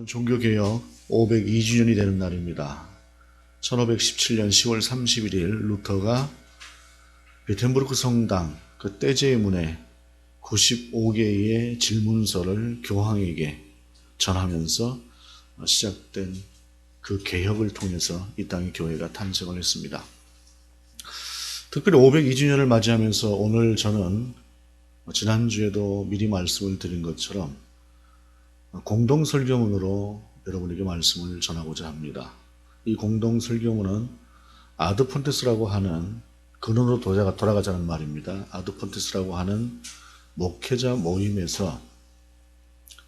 종교개혁 502주년이 되는 날입니다. 1517년 10월 31일 루터가 베텐부르크 성당 그 떼제의 문에 95개의 질문서를 교황에게 전하면서 시작된 그 개혁을 통해서 이 땅의 교회가 탄생을 했습니다. 특별히 502주년을 맞이하면서 오늘 저는 지난주에도 미리 말씀을 드린 것처럼 공동설교문으로 여러분에게 말씀을 전하고자 합니다. 이 공동설교문은 아드폰테스라고 하는 근원으로 돌아가자는 말입니다. 아드폰테스라고 하는 목회자 모임에서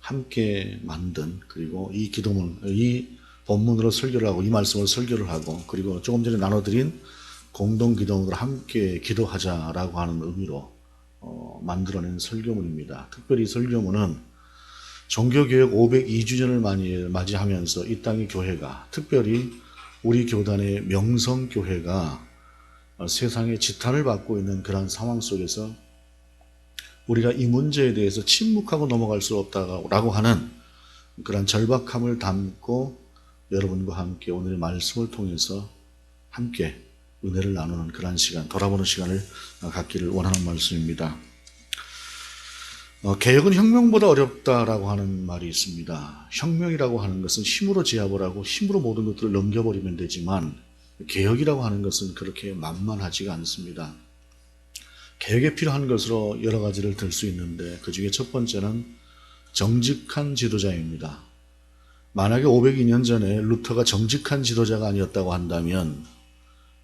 함께 만든, 그리고 이 기도문, 이 본문으로 설교를 하고 이 말씀을 설교를 하고, 그리고 조금 전에 나눠드린 공동기도문으로 함께 기도하자라고 하는 의미로 만들어낸 설교문입니다. 특별히 이 설교문은 종교개혁 502주년을 맞이하면서 이 땅의 교회가, 특별히 우리 교단의 명성교회가 세상에 지탄을 받고 있는 그런 상황 속에서 우리가 이 문제에 대해서 침묵하고 넘어갈 수 없다라고 하는 그런 절박함을 담고 여러분과 함께 오늘의 말씀을 통해서 함께 은혜를 나누는 그런 시간, 돌아보는 시간을 갖기를 원하는 말씀입니다. 개혁은 혁명보다 어렵다라고 하는 말이 있습니다. 혁명이라고 하는 것은 힘으로 제압을 하고 힘으로 모든 것들을 넘겨버리면 되지만, 개혁이라고 하는 것은 그렇게 만만하지가 않습니다. 개혁에 필요한 것으로 여러 가지를 들 수 있는데, 그 중에 첫 번째는 정직한 지도자입니다. 만약에 502년 전에 루터가 정직한 지도자가 아니었다고 한다면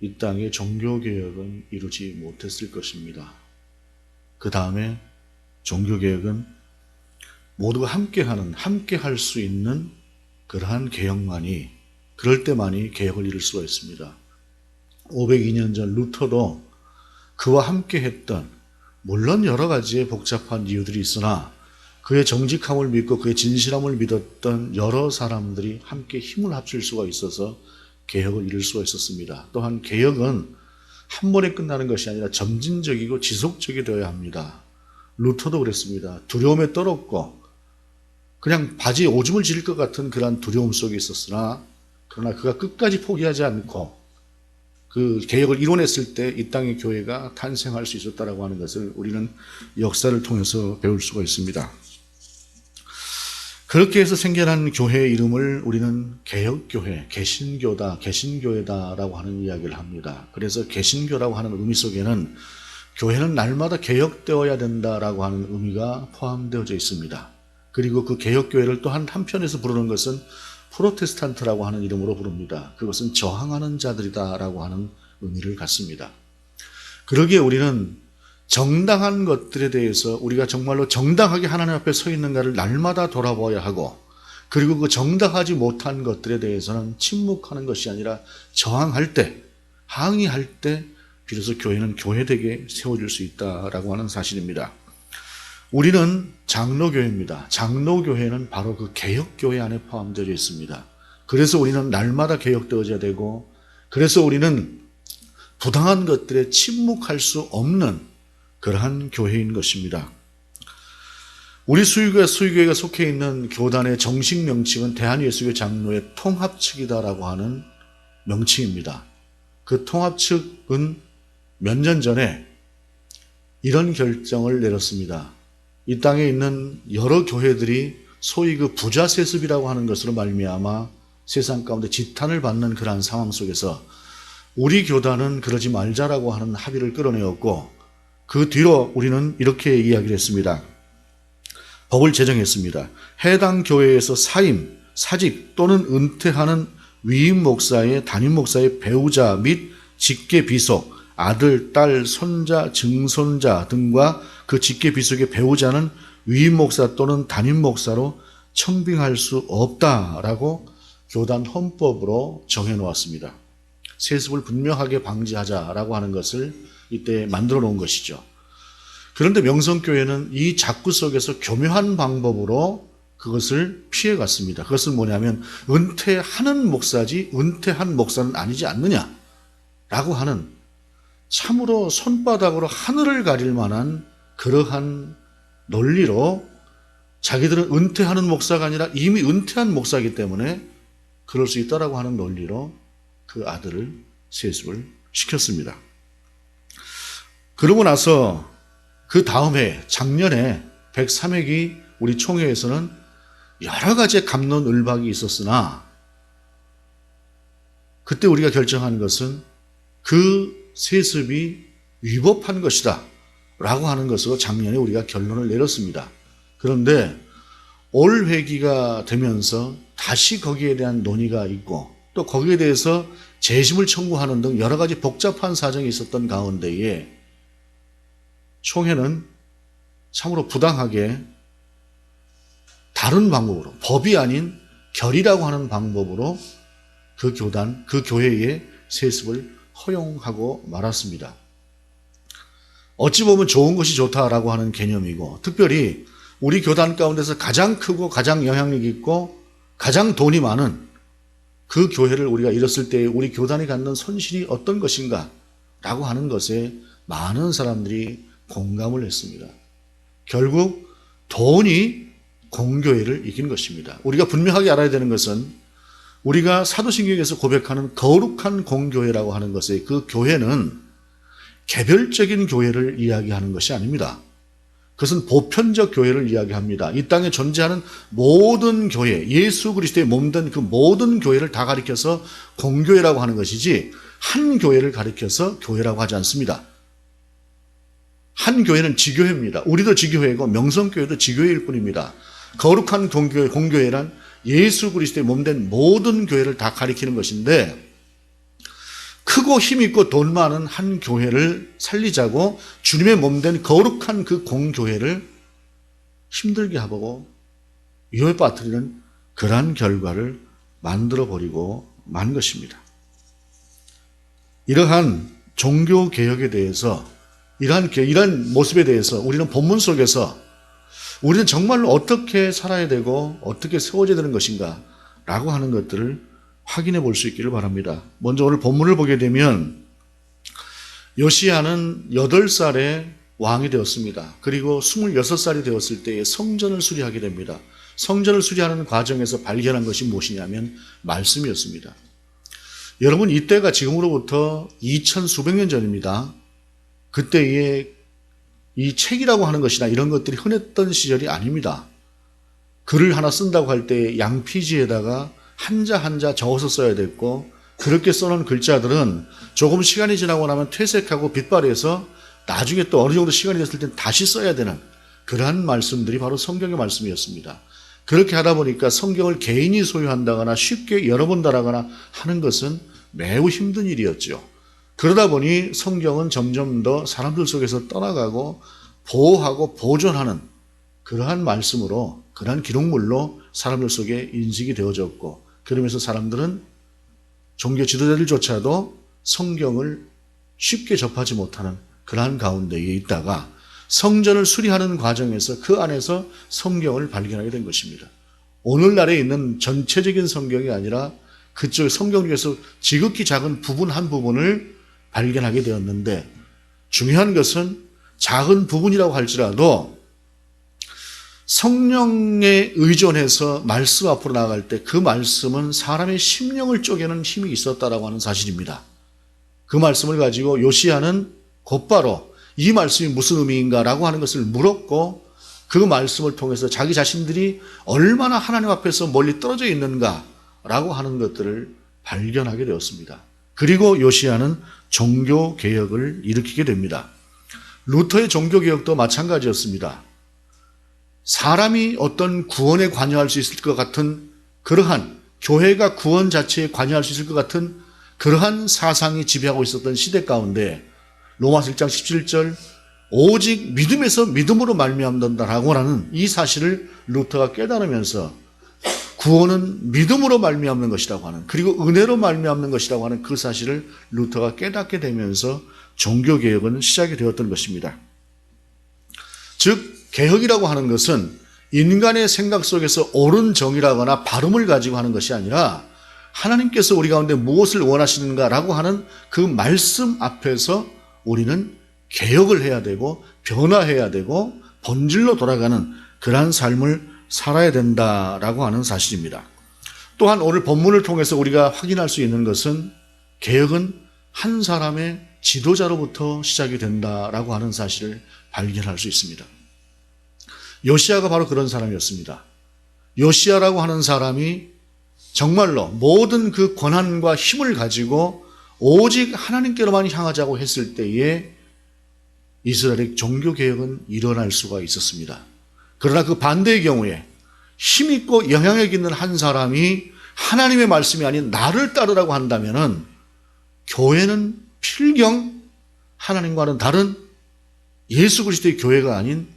이 땅의 종교개혁은 이루지 못했을 것입니다. 그 다음에 종교개혁은 모두가 함께 할 수 있는 그러한 개혁만이, 그럴 때만이 개혁을 이룰 수가 있습니다. 502년 전 루터도 그와 함께 했던, 물론 여러 가지의 복잡한 이유들이 있으나 그의 정직함을 믿고 그의 진실함을 믿었던 여러 사람들이 함께 힘을 합칠 수가 있어서 개혁을 이룰 수가 있었습니다. 또한 개혁은 한 번에 끝나는 것이 아니라 점진적이고 지속적이 되어야 합니다. 루터도 그랬습니다. 두려움에 떨었고 그냥 바지에 오줌을 지릴 것 같은 그런 두려움 속에 있었으나, 그러나 그가 끝까지 포기하지 않고 그 개혁을 이뤄냈을 때 이 땅의 교회가 탄생할 수 있었다라고 하는 것을 우리는 역사를 통해서 배울 수가 있습니다. 그렇게 해서 생겨난 교회의 이름을 우리는 개혁교회, 개신교회다라고 하는 이야기를 합니다. 그래서 개신교라고 하는 의미 속에는 교회는 날마다 개혁되어야 된다라고 하는 의미가 포함되어져 있습니다. 그리고 그 개혁교회를 또한 한편에서 부르는 것은 프로테스탄트라고 하는 이름으로 부릅니다. 그것은 저항하는 자들이다라고 하는 의미를 갖습니다. 그러기에 우리는 정당한 것들에 대해서 우리가 정말로 정당하게 하나님 앞에 서 있는가를 날마다 돌아보아야 하고, 그리고 그 정당하지 못한 것들에 대해서는 침묵하는 것이 아니라 저항할 때, 항의할 때 비로소 교회는 교회되게 세워질 수 있다라고 하는 사실입니다. 우리는 장로교회입니다. 장로교회는 바로 그 개혁교회 안에 포함되어 있습니다. 그래서 우리는 날마다 개혁되어져야 되고, 그래서 우리는 부당한 것들에 침묵할 수 없는 그러한 교회인 것입니다. 우리 수유교회가 속해 있는 교단의 정식 명칭은 대한예수교 장로의 통합측이다라고 하는 명칭입니다. 그 통합측은 몇 년 전에 이런 결정을 내렸습니다. 이 땅에 있는 여러 교회들이 소위 그 부자 세습이라고 하는 것으로 말미암아 세상 가운데 지탄을 받는 그러한 상황 속에서 우리 교단은 그러지 말자라고 하는 합의를 끌어내었고, 그 뒤로 우리는 이렇게 이야기를 했습니다. 법을 제정했습니다. 해당 교회에서 사임, 사직 또는 은퇴하는 위임 목사의, 담임 목사의 배우자 및 직계 비속, 아들, 딸, 손자, 증손자 등과 그 직계 비속의 배우자는 위임 목사 또는 담임 목사로 청빙할 수 없다라고 교단 헌법으로 정해놓았습니다. 세습을 분명하게 방지하자라고 하는 것을 이때 만들어 놓은 것이죠. 그런데 명성교회는 이 작구 속에서 교묘한 방법으로 그것을 피해갔습니다. 그것은 뭐냐면 은퇴하는 목사지 은퇴한 목사는 아니지 않느냐라고 하는, 참으로 손바닥으로 하늘을 가릴 만한 그러한 논리로 자기들은 은퇴하는 목사가 아니라 이미 은퇴한 목사이기 때문에 그럴 수 있다라고 하는 논리로 그 아들을 세습을 시켰습니다. 그러고 나서 그 다음 해 작년에 103회기 우리 총회에서는 여러 가지 갑론을박이 있었으나 그때 우리가 결정한 것은 그 세습이 위법한 것이다 라고 하는 것으로 작년에 우리가 결론을 내렸습니다. 그런데 올 회기가 되면서 다시 거기에 대한 논의가 있고 또 거기에 대해서 재심을 청구하는 등 여러 가지 복잡한 사정이 있었던 가운데에 총회는 참으로 부당하게 다른 방법으로 법이 아닌 결의라고 하는 방법으로 그 교단, 그 교회의 세습을 허용하고 말았습니다. 어찌 보면 좋은 것이 좋다라고 하는 개념이고 특별히 우리 교단 가운데서 가장 크고 가장 영향력 있고 가장 돈이 많은 그 교회를 우리가 잃었을 때 우리 교단이 갖는 손실이 어떤 것인가 라고 하는 것에 많은 사람들이 공감을 했습니다. 결국 돈이 공교회를 이긴 것입니다. 우리가 분명하게 알아야 되는 것은 우리가 사도신경에서 고백하는 거룩한 공교회라고 하는 것의 그 교회는 개별적인 교회를 이야기하는 것이 아닙니다. 그것은 보편적 교회를 이야기합니다. 이 땅에 존재하는 모든 교회, 예수 그리스도의 몸된 그 모든 교회를 다 가리켜서 공교회라고 하는 것이지 한 교회를 가리켜서 교회라고 하지 않습니다. 한 교회는 지교회입니다. 우리도 지교회고 명성교회도 지교회일 뿐입니다. 거룩한 공교회란 예수 그리스도의 몸된 모든 교회를 다 가리키는 것인데 크고 힘있고 돈 많은 한 교회를 살리자고 주님의 몸된 거룩한 그 공교회를 힘들게 하고 위험에 빠뜨리는 그러한 결과를 만들어버리고 만 것입니다. 이러한 종교개혁에 대해서 이러한 모습에 대해서 우리는 본문 속에서 우리는 정말로 어떻게 살아야 되고 어떻게 세워져야 되는 것인가 라고 하는 것들을 확인해 볼 수 있기를 바랍니다. 먼저 오늘 본문을 보게 되면 요시야는 8살에 왕이 되었습니다. 그리고 26살이 되었을 때에 성전을 수리하게 됩니다. 성전을 수리하는 과정에서 발견한 것이 무엇이냐면 말씀이었습니다. 여러분 이때가 지금으로부터 2000 수백 년 전입니다. 그때에 이 책이라고 하는 것이나 이런 것들이 흔했던 시절이 아닙니다. 글을 하나 쓴다고 할 때 양피지에다가 한자 한자 적어서 써야 됐고 그렇게 써놓은 글자들은 조금 시간이 지나고 나면 퇴색하고 빛발해서 나중에 또 어느 정도 시간이 됐을 때 다시 써야 되는 그러한 말씀들이 바로 성경의 말씀이었습니다. 그렇게 하다 보니까 성경을 개인이 소유한다거나 쉽게 여러 번 달아거나 하는 것은 매우 힘든 일이었죠. 그러다 보니 성경은 점점 더 사람들 속에서 떠나가고 보호하고 보존하는 그러한 말씀으로 그러한 기록물로 사람들 속에 인식이 되어졌고 그러면서 사람들은 종교 지도자들조차도 성경을 쉽게 접하지 못하는 그러한 가운데에 있다가 성전을 수리하는 과정에서 그 안에서 성경을 발견하게 된 것입니다. 오늘날에 있는 전체적인 성경이 아니라 그쪽 성경 중에서 지극히 작은 부분 한 부분을 발견하게 되었는데 중요한 것은 작은 부분이라고 할지라도 성령에 의존해서 말씀 앞으로 나아갈 때 그 말씀은 사람의 심령을 쪼개는 힘이 있었다라고 하는 사실입니다. 그 말씀을 가지고 요시야는 곧바로 이 말씀이 무슨 의미인가라고 하는 것을 물었고 그 말씀을 통해서 자기 자신들이 얼마나 하나님 앞에서 멀리 떨어져 있는가라고 하는 것들을 발견하게 되었습니다. 그리고 요시야는 종교개혁을 일으키게 됩니다. 루터의 종교개혁도 마찬가지였습니다. 사람이 어떤 구원에 관여할 수 있을 것 같은 그러한 교회가 구원 자체에 관여할 수 있을 것 같은 그러한 사상이 지배하고 있었던 시대 가운데 로마서 1장 17절 오직 믿음에서 믿음으로 말미암는다라고 하는 이 사실을 루터가 깨달으면서 구원은 믿음으로 말미암는 것이라고 하는 그리고 은혜로 말미암는 것이라고 하는 그 사실을 루터가 깨닫게 되면서 종교개혁은 시작이 되었던 것입니다. 즉 개혁이라고 하는 것은 인간의 생각 속에서 옳은 정의라거나 바름을 가지고 하는 것이 아니라 하나님께서 우리 가운데 무엇을 원하시는가라고 하는 그 말씀 앞에서 우리는 개혁을 해야 되고 변화해야 되고 본질로 돌아가는 그러한 삶을 살아야 된다라고 하는 사실입니다. 또한 오늘 본문을 통해서 우리가 확인할 수 있는 것은 개혁은 한 사람의 지도자로부터 시작이 된다라고 하는 사실을 발견할 수 있습니다. 요시야가 바로 그런 사람이었습니다. 요시야라고 하는 사람이 정말로 모든 그 권한과 힘을 가지고 오직 하나님께로만 향하자고 했을 때에 이스라엘의 종교개혁은 일어날 수가 있었습니다. 그러나 그 반대의 경우에 힘있고 영향력 있는 한 사람이 하나님의 말씀이 아닌 나를 따르라고 한다면은 교회는 필경 하나님과는 다른 예수 그리스도의 교회가 아닌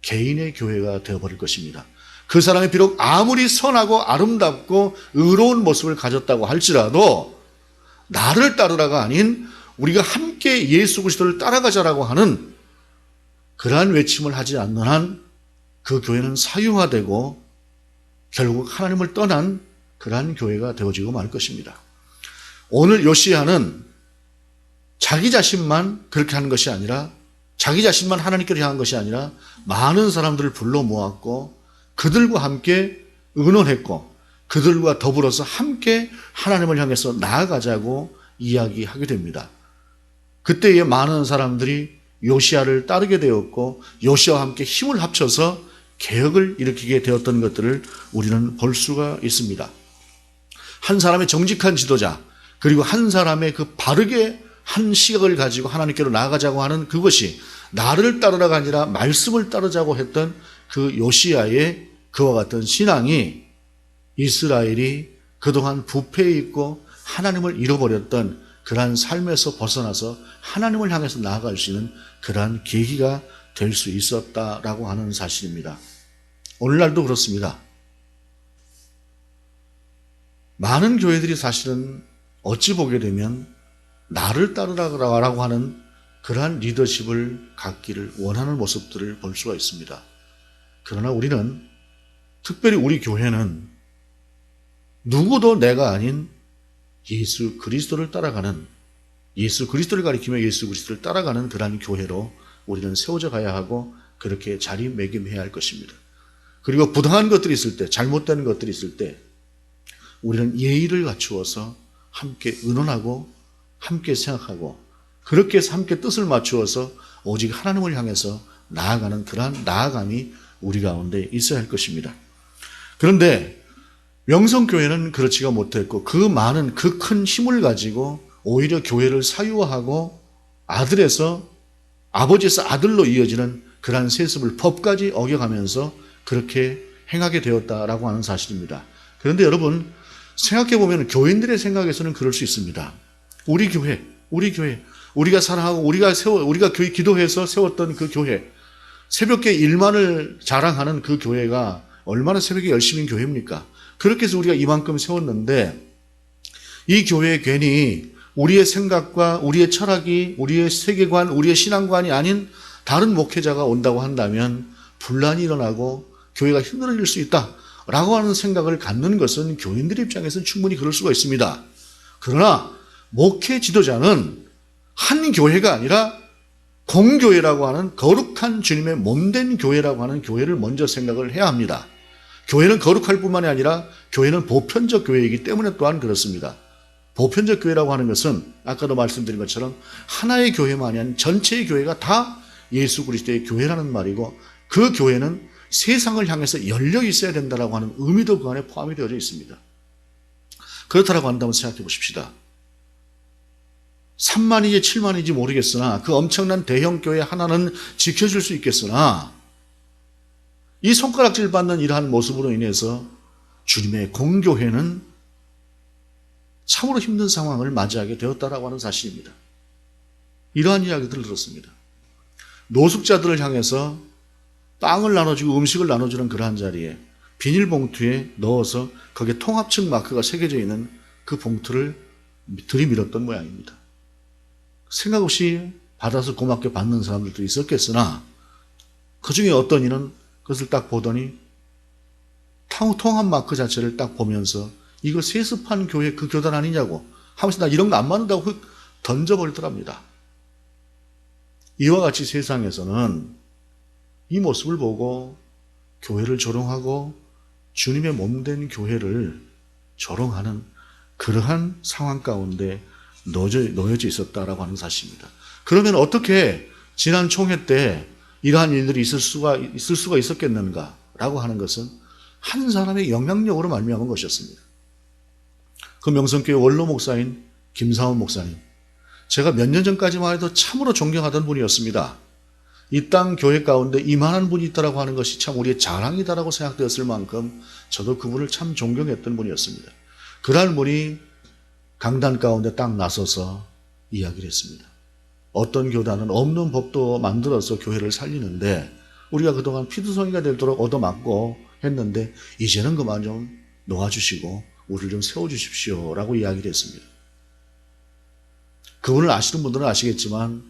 개인의 교회가 되어버릴 것입니다. 그 사람이 비록 아무리 선하고 아름답고 의로운 모습을 가졌다고 할지라도 나를 따르라가 아닌 우리가 함께 예수 그리스도를 따라가자라고 하는 그러한 외침을 하지 않는 한 그 교회는 사유화되고 결국 하나님을 떠난 그러한 교회가 되어지고 말 것입니다. 오늘 요시야는 자기 자신만 그렇게 하는 것이 아니라 자기 자신만 하나님께로 향한 것이 아니라 많은 사람들을 불러 모았고 그들과 함께 의논했고 그들과 더불어서 함께 하나님을 향해서 나아가자고 이야기하게 됩니다. 그때에 많은 사람들이 요시야를 따르게 되었고 요시야와 함께 힘을 합쳐서 개혁을 일으키게 되었던 것들을 우리는 볼 수가 있습니다. 한 사람의 정직한 지도자 그리고 한 사람의 그 바르게 한 시각을 가지고 하나님께로 나아가자고 하는 그것이 나를 따르라가 아니라 말씀을 따르자고 했던 그 요시야의 그와 같은 신앙이 이스라엘이 그동안 부패해 있고 하나님을 잃어버렸던 그러한 삶에서 벗어나서 하나님을 향해서 나아갈 수 있는 그러한 계기가 될 수 있었다라고 하는 사실입니다. 오늘날도 그렇습니다. 많은 교회들이 사실은 어찌 보게 되면 나를 따르라고 하는 그러한 리더십을 갖기를 원하는 모습들을 볼 수가 있습니다. 그러나 우리는 특별히 우리 교회는 누구도 내가 아닌 예수 그리스도를 따라가는 예수 그리스도를 가리키며 예수 그리스도를 따라가는 그러한 교회로 우리는 세워져 가야 하고 그렇게 자리매김해야 할 것입니다. 그리고 부당한 것들이 있을 때 잘못되는 것들이 있을 때 우리는 예의를 갖추어서 함께 의논하고 함께 생각하고 그렇게 해서 함께 뜻을 맞추어서 오직 하나님을 향해서 나아가는 그러한 나아감이 우리 가운데 있어야 할 것입니다. 그런데 명성교회는 그렇지가 못했고 그 많은 그 큰 힘을 가지고 오히려 교회를 사유화하고 아들에서 아버지에서 아들로 이어지는 그러한 세습을 법까지 어겨가면서 그렇게 행하게 되었다라고 하는 사실입니다. 그런데 여러분 생각해 보면 교인들의 생각에서는 그럴 수 있습니다. 우리 교회, 우리가 사랑하고 우리가 기도해서 세웠던 그 교회, 새벽에 일만을 자랑하는 그 교회가 얼마나 새벽에 열심인 교회입니까? 그렇게 해서 우리가 이만큼 세웠는데 이 교회에 괜히 우리의 생각과 우리의 철학이 우리의 세계관, 우리의 신앙관이 아닌 다른 목회자가 온다고 한다면 분란이 일어나고 교회가 힘들어질 수 있다라고 하는 생각을 갖는 것은 교인들의 입장에서는 충분히 그럴 수가 있습니다. 그러나 목회 지도자는 한 교회가 아니라 공교회라고 하는 거룩한 주님의 몸된 교회라고 하는 교회를 먼저 생각을 해야 합니다. 교회는 거룩할 뿐만이 아니라 교회는 보편적 교회이기 때문에 또한 그렇습니다. 보편적 교회라고 하는 것은 아까도 말씀드린 것처럼 하나의 교회만이 아닌 전체의 교회가 다 예수 그리스도의 교회라는 말이고 그 교회는 세상을 향해서 열려 있어야 된다고 하는 의미도 그 안에 포함이 되어져 있습니다. 그렇다고 한다면 생각해 보십시다. 3만이지 7만이지 모르겠으나 그 엄청난 대형 교회 하나는 지켜줄 수 있겠으나 이 손가락질 받는 이러한 모습으로 인해서 주님의 공교회는 참으로 힘든 상황을 맞이하게 되었다라고 하는 사실입니다. 이러한 이야기들을 들었습니다. 노숙자들을 향해서 빵을 나눠주고 음식을 나눠주는 그러한 자리에 비닐봉투에 넣어서 거기에 통합층 마크가 새겨져 있는 그 봉투를 들이밀었던 모양입니다. 생각 없이 받아서 고맙게 받는 사람들도 있었겠으나 그 중에 어떤 이는 그것을 딱 보더니 통합 마크 자체를 딱 보면서 이거 세습한 교회 그 교단 아니냐고 하면서 나 이런 거 안 맞는다고 휙 던져버리더랍니다. 이와 같이 세상에서는 이 모습을 보고 교회를 조롱하고 주님의 몸된 교회를 조롱하는 그러한 상황 가운데 놓여져 있었다라고 하는 사실입니다. 그러면 어떻게 지난 총회 때 이러한 일들이 있을 수가 있었겠는가라고 하는 것은 한 사람의 영향력으로 말미암은 것이었습니다. 그 명성교회 원로 목사인 김사원 목사님, 제가 몇 년 전까지만 해도 참으로 존경하던 분이었습니다. 이 땅 교회 가운데 이만한 분이 있다라고 하는 것이 참 우리의 자랑이다라고 생각되었을 만큼 저도 그분을 참 존경했던 분이었습니다. 그러한 분이 강단 가운데 딱 나서서 이야기를 했습니다. 어떤 교단은 없는 법도 만들어서 교회를 살리는데 우리가 그동안 피투성이가 되도록 얻어맞고 했는데 이제는 그만 좀 놓아주시고 우리를 좀 세워주십시오 라고 이야기를 했습니다. 그분을 아시는 분들은 아시겠지만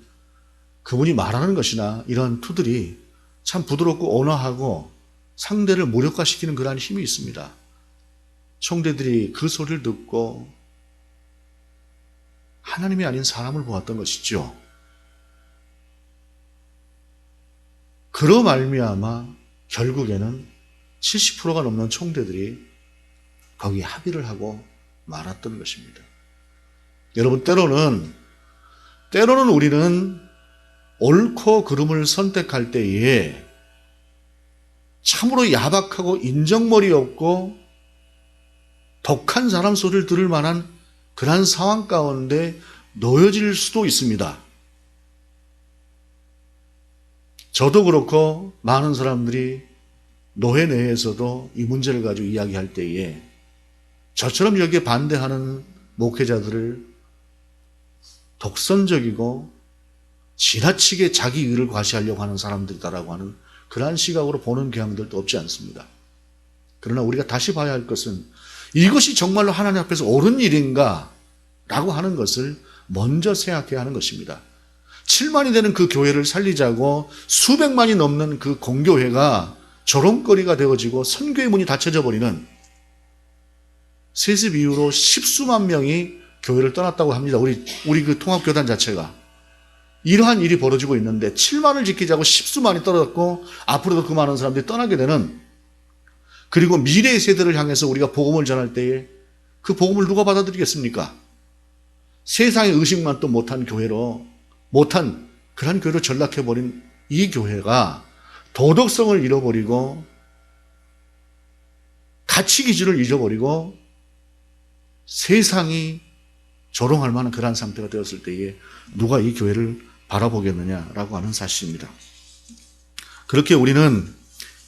그분이 말하는 것이나 이런 투들이 참 부드럽고 온화하고 상대를 무력화시키는 그러한 힘이 있습니다. 총대들이 그 소리를 듣고 하나님이 아닌 사람을 보았던 것이죠. 그로 말미암아 결국에는 70%가 넘는 총대들이 거기에 합의를 하고 말았던 것입니다. 여러분, 때로는 우리는 옳고 그름을 선택할 때에 참으로 야박하고 인정머리 없고 독한 사람 소리를 들을 만한 그러한 상황 가운데 놓여질 수도 있습니다. 저도 그렇고 많은 사람들이 노회 내에서도 이 문제를 가지고 이야기할 때에 저처럼 여기에 반대하는 목회자들을 독선적이고 지나치게 자기 의를 과시하려고 하는 사람들이다라고 하는 그러한 시각으로 보는 경향들도 없지 않습니다. 그러나 우리가 다시 봐야 할 것은 이것이 정말로 하나님 앞에서 옳은 일인가 라고 하는 것을 먼저 생각해야 하는 것입니다. 7만이 되는 그 교회를 살리자고 수백만이 넘는 그 공교회가 조롱거리가 되어지고 선교의 문이 닫혀져 버리는 세습 이후로 십수만 명이 교회를 떠났다고 합니다. 우리 그 통합교단 자체가. 이러한 일이 벌어지고 있는데 7만을 지키자고 십수만이 떨어졌고 앞으로도 그 많은 사람들이 떠나게 되는, 그리고 미래의 세대를 향해서 우리가 복음을 전할 때에 그 복음을 누가 받아들이겠습니까? 세상의 의식만 또 못한 그런 교회로 전락해버린 이 교회가 도덕성을 잃어버리고 가치 기준을 잊어버리고 세상이 조롱할 만한 그러한 상태가 되었을 때에 누가 이 교회를 바라보겠느냐라고 하는 사실입니다. 그렇게 우리는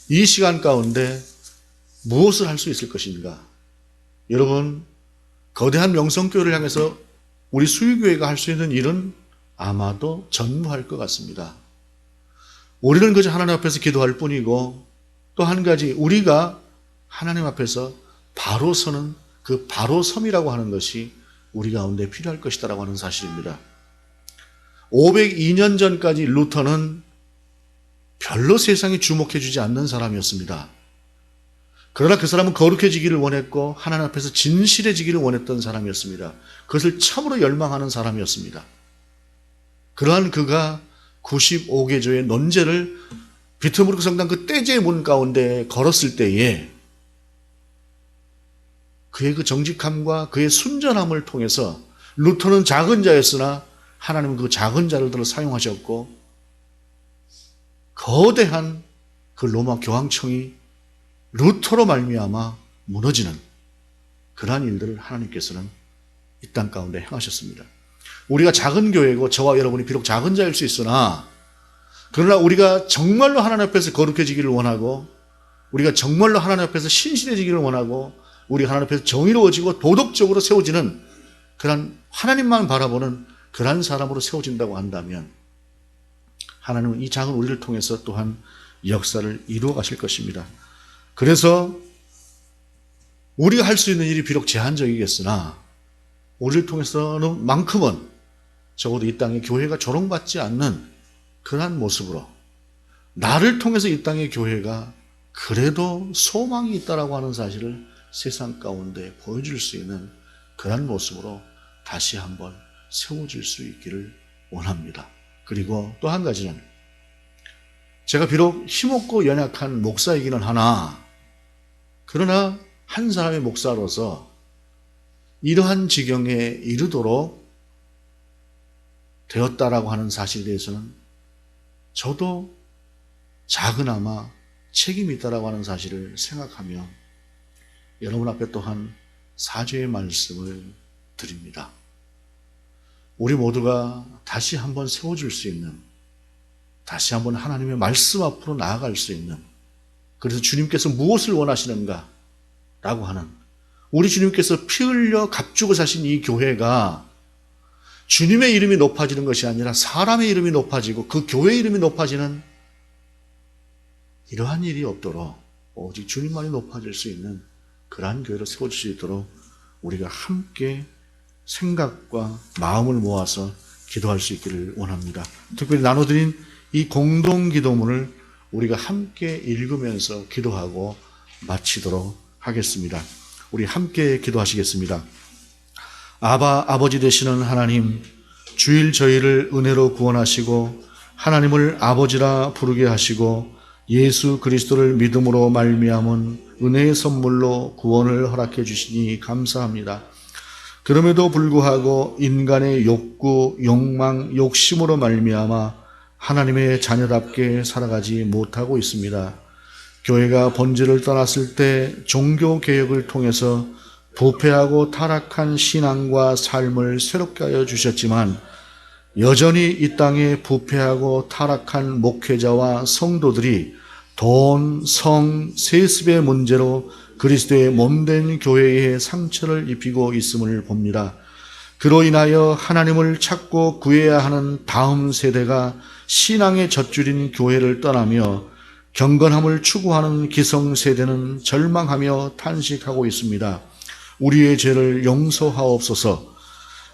이 시간 가운데 무엇을 할 수 있을 것인가? 여러분, 거대한 명성교회를 향해서 우리 수유교회가 할 수 있는 일은 아마도 전무할 것 같습니다. 우리는 그저 하나님 앞에서 기도할 뿐이고, 또 한 가지 우리가 하나님 앞에서 바로 서는 그 바로 섬이라고 하는 것이 우리 가운데 필요할 것이다라고 하는 사실입니다. 502년 전까지 루터는 별로 세상이 주목해주지 않는 사람이었습니다. 그러나 그 사람은 거룩해지기를 원했고 하나님 앞에서 진실해지기를 원했던 사람이었습니다. 그것을 참으로 열망하는 사람이었습니다. 그러한 그가 95개조의 논제를 비트무르크 성당 그 떼제의 문 가운데 걸었을 때에 그의 그 정직함과 그의 순전함을 통해서 루터는 작은 자였으나 하나님은 그 작은 자를 들어 사용하셨고 거대한 그 로마 교황청이 루터로 말미암아 무너지는 그러한 일들을 하나님께서는 이 땅 가운데 행하셨습니다. 우리가 작은 교회고 저와 여러분이 비록 작은 자일 수 있으나, 그러나 우리가 정말로 하나님 앞에서 거룩해지기를 원하고 우리가 정말로 하나님 앞에서 신실해지기를 원하고 우리 하나님 앞에서 정의로워지고 도덕적으로 세워지는 그런 하나님만 바라보는 그런 사람으로 세워진다고 한다면 하나님은 이 작은 우리를 통해서 또한 역사를 이루어 가실 것입니다. 그래서 우리가 할 수 있는 일이 비록 제한적이겠으나 우리를 통해서는 만큼은 적어도 이 땅의 교회가 조롱받지 않는 그러한 모습으로, 나를 통해서 이 땅의 교회가 그래도 소망이 있다라고 하는 사실을 세상 가운데 보여줄 수 있는 그러한 모습으로 다시 한번 세워질 수 있기를 원합니다. 그리고 또 한 가지는 제가 비록 힘없고 연약한 목사이기는 하나, 그러나 한 사람의 목사로서 이러한 지경에 이르도록 되었다라고 하는 사실에 대해서는 저도 작은아마 책임이 있다라고 하는 사실을 생각하며 여러분 앞에 또한 사죄의 말씀을 드립니다. 우리 모두가 다시 한번 세워줄 수 있는, 다시 한번 하나님의 말씀 앞으로 나아갈 수 있는, 그래서 주님께서 무엇을 원하시는가 라고 하는, 우리 주님께서 피 흘려 값주고 사신 이 교회가 주님의 이름이 높아지는 것이 아니라 사람의 이름이 높아지고 그 교회의 이름이 높아지는 이러한 일이 없도록 오직 주님만이 높아질 수 있는 그러한 교회를 세워줄 수 있도록 우리가 함께 생각과 마음을 모아서 기도할 수 있기를 원합니다. 특별히 나눠드린 이 공동기도문을 우리가 함께 읽으면서 기도하고 마치도록 하겠습니다. 우리 함께 기도하시겠습니다. 아버지 되시는 하나님, 주일 저희를 은혜로 구원하시고 하나님을 아버지라 부르게 하시고 예수 그리스도를 믿음으로 말미암은 은혜의 선물로 구원을 허락해 주시니 감사합니다. 그럼에도 불구하고 인간의 욕구, 욕망, 욕심으로 말미암아 하나님의 자녀답게 살아가지 못하고 있습니다. 교회가 본질을 떠났을 때 종교개혁을 통해서 부패하고 타락한 신앙과 삶을 새롭게 하여 주셨지만 여전히 이 땅에 부패하고 타락한 목회자와 성도들이 돈, 성, 세습의 문제로 그리스도의 몸된 교회에 상처를 입히고 있음을 봅니다. 그로 인하여 하나님을 찾고 구해야 하는 다음 세대가 신앙의 젖줄인 교회를 떠나며 경건함을 추구하는 기성세대는 절망하며 탄식하고 있습니다. 우리의 죄를 용서하옵소서.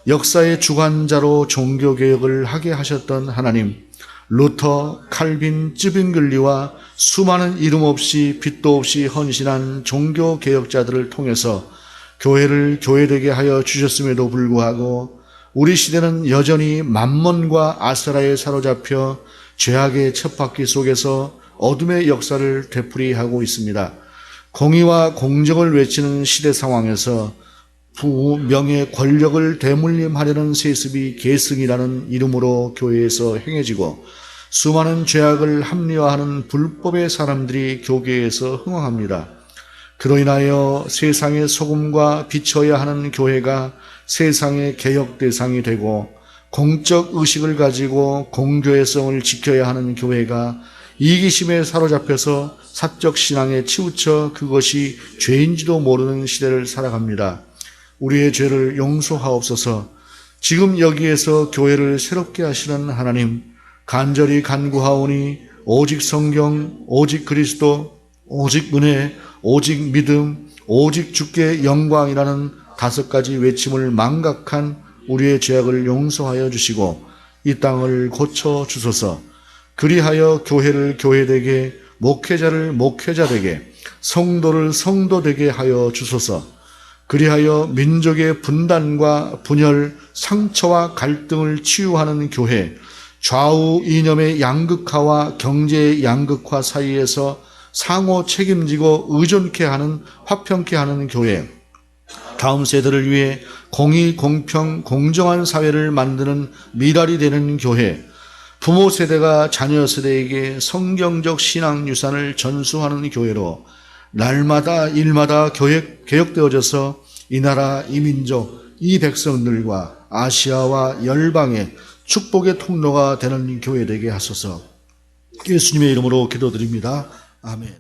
역사의 주관자로 종교개혁을 하게 하셨던 하나님, 루터, 칼빈, 쯔빙글리와 수많은 이름 없이 빛도 없이 헌신한 종교개혁자들을 통해서 교회를 교회되게 하여 주셨음에도 불구하고 우리 시대는 여전히 만몬과 아스라에 사로잡혀 죄악의 쳇바퀴 속에서 어둠의 역사를 되풀이하고 있습니다. 공의와 공정을 외치는 시대 상황에서 부, 명예, 권력을 대물림하려는 세습이 계승이라는 이름으로 교회에서 행해지고 수많은 죄악을 합리화하는 불법의 사람들이 교계에서 흥황합니다. 그로 인하여 세상의 소금과 비춰야 하는 교회가 세상의 개혁 대상이 되고 공적 의식을 가지고 공교회성을 지켜야 하는 교회가 이기심에 사로잡혀서 사적 신앙에 치우쳐 그것이 죄인지도 모르는 시대를 살아갑니다. 우리의 죄를 용서하옵소서. 지금 여기에서 교회를 새롭게 하시는 하나님, 간절히 간구하오니 오직 성경, 오직 그리스도, 오직 은혜, 오직 믿음, 오직 주께 영광이라는 5가지 외침을 망각한 우리의 죄악을 용서하여 주시고 이 땅을 고쳐 주소서. 그리하여 교회를 교회되게, 목회자를 목회자되게, 성도를 성도되게 하여 주소서. 그리하여 민족의 분단과 분열, 상처와 갈등을 치유하는 교회, 좌우 이념의 양극화와 경제의 양극화 사이에서 상호 책임지고 의존케 하는, 화평케 하는 교회, 다음 세대를 위해 공의, 공평, 공정한 사회를 만드는 미랄이 되는 교회, 부모 세대가 자녀 세대에게 성경적 신앙 유산을 전수하는 교회로 날마다 일마다 개혁되어져서 이 나라, 이 민족, 이 백성들과 아시아와 열방의 축복의 통로가 되는 교회 되게 하소서. 예수님의 이름으로 기도드립니다. 아멘.